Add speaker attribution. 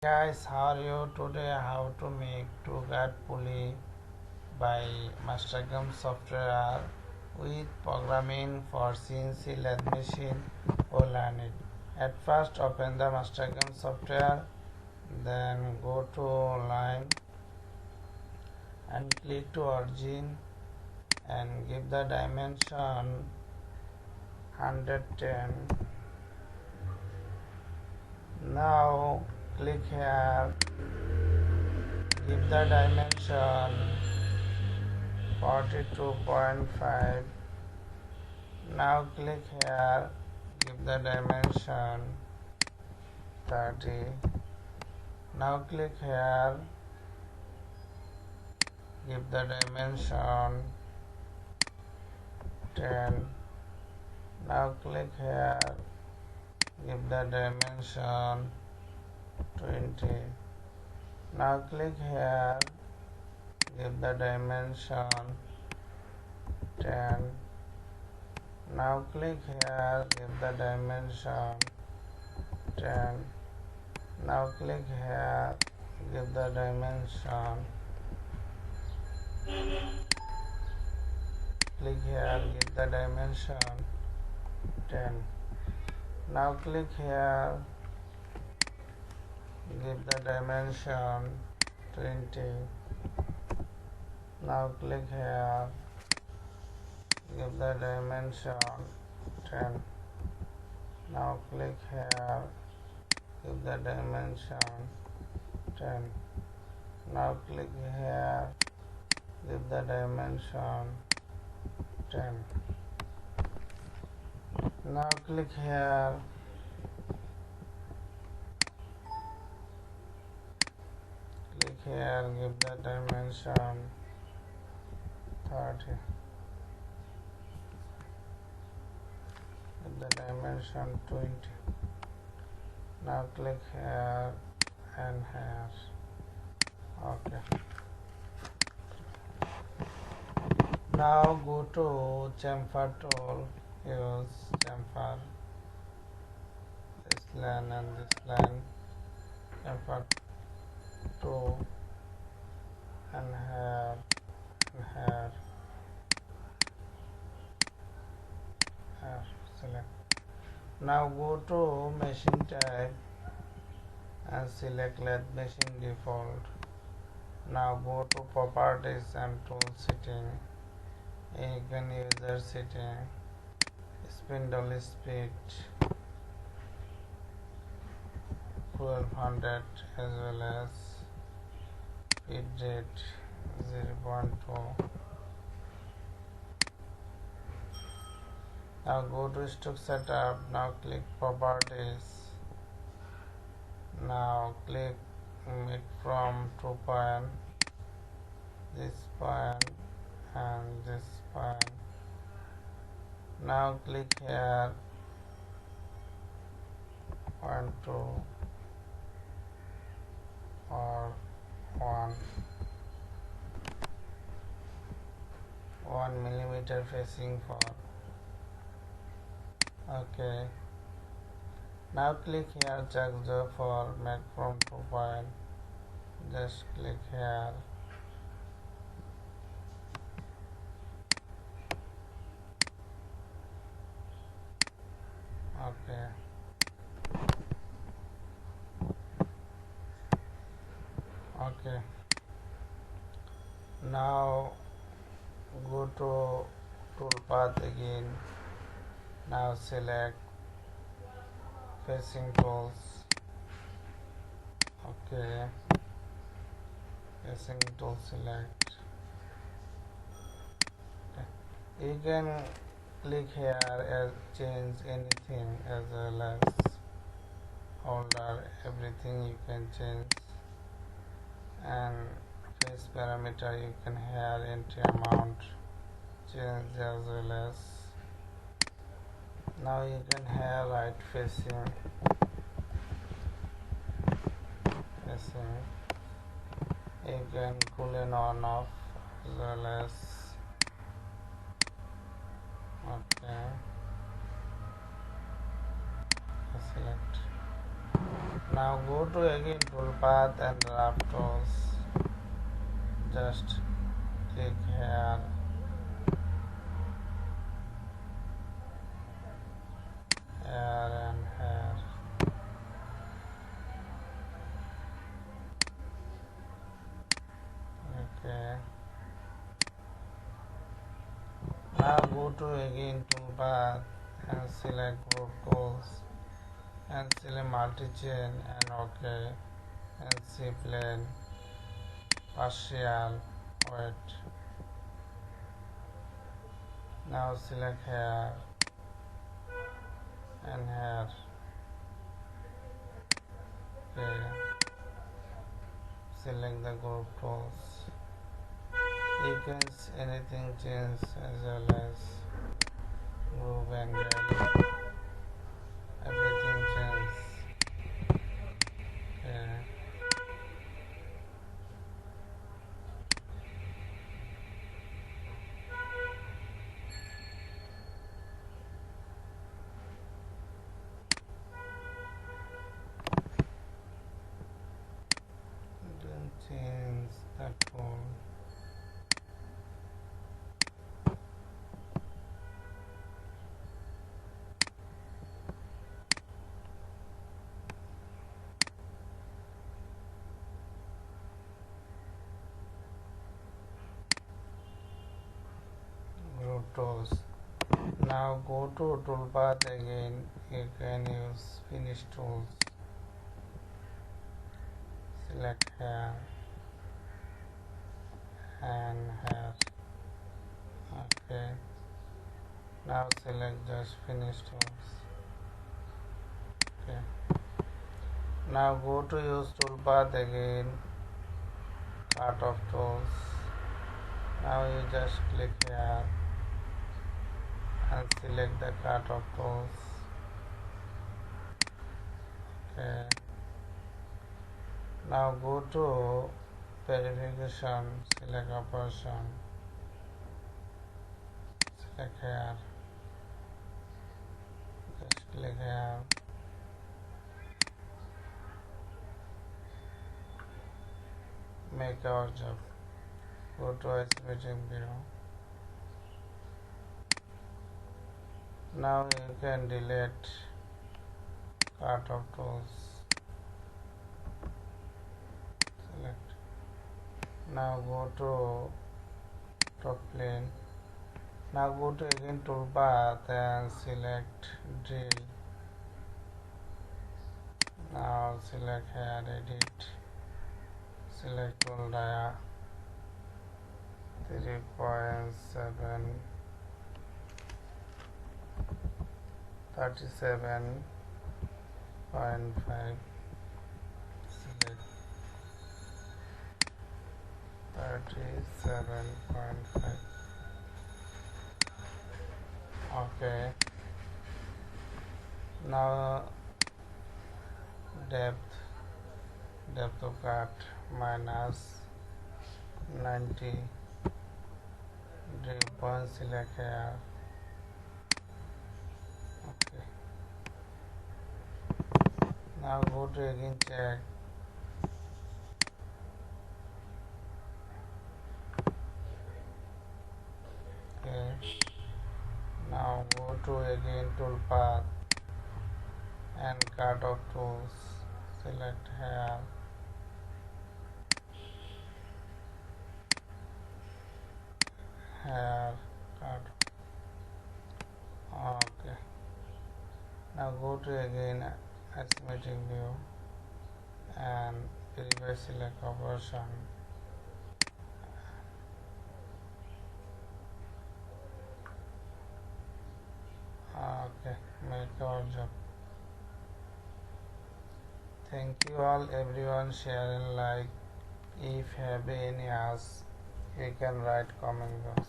Speaker 1: Guys, how are you? Today how to make TrueCAD pulley by MasterCAM software with programming for CNC Lathe machine. We'll learn it. At first open the MasterCAM software, then go to line and click to origin and give the dimension 110. Now click here, give the dimension 42.5. Now click here, give the dimension 30. Now click here, give the dimension 10. Now click here, give the dimension 20. Now click here, give the dimension 10. Now click here, give the dimension 10. Now click here, give the dimension. Click here, give the dimension 10. Now click here, give the dimension 20. Now click here, give the dimension 10. Now click here, give the dimension 10. Now click here, give the dimension 10. Now click here, give the dimension 30. Give the dimension 20. Now click here and here. Okay. Now go to chamfer tool. Use chamfer. This line and this line. Chamfer 2 and here and here. Here. Select. Now go to machine type and select lathe machine default. Now go to properties and tool setting. You can user setting, spindle speed 1200 as well as feed rate 0.2. Now go to stock setup. Now click properties. Now click make from 2 point, this point and this point. Now click here 0.2 or 1 millimeter facing for. Okay. Now click here check the for make from 2 point. Just click here. Okay. Okay. Now go to Toolpath again. Now select facing tools. Okay. Facing tool select. Okay. You can click here as change anything as well as holder, everything you can change, and face parameter you can here entry amount change as well as. Now you can have right facing you can cool and on off as well as. Okay. Select. Now go to again Toolpath and Draft Tools. Just click here, and here. Okay. Now go to again Toolpath and select Group Tools and select Multi-Chain and OK, and see Plane, Partial, Wet. Now select here and here. Okay. Select the Group Tools. You can see anything change as well as group angle, everything change. Okay. Then change the tool. Group tools. Now go to Toolpath again. You can use Finish Tools. Select here and here. Okay. Now select just Finish Tools. Okay. Now go to use Toolpath again. Cut of Tools. Now you just click here and select the Cut of Tools. Okay. Now go to verification, select operation, select here, just click here, make our job, go to isometric view. Now you can delete Cut of Tools. Select. Now go to top plane. Now go to again Toolpath and select Drill. Now select here Edit. Select Tool Dia 3.7 37.5. Select 37.5. Okay. Now depth of cut minus 90. Drill point select here. Okay. Now go to again check. Okay. Now go to again Toolpath and Cut of Tools. Select here. Here, cut. Okay. Now go to again isometric view and verify select operation. Okay, make our job. Thank you all everyone, share and like. If have any ask, you can write comment box.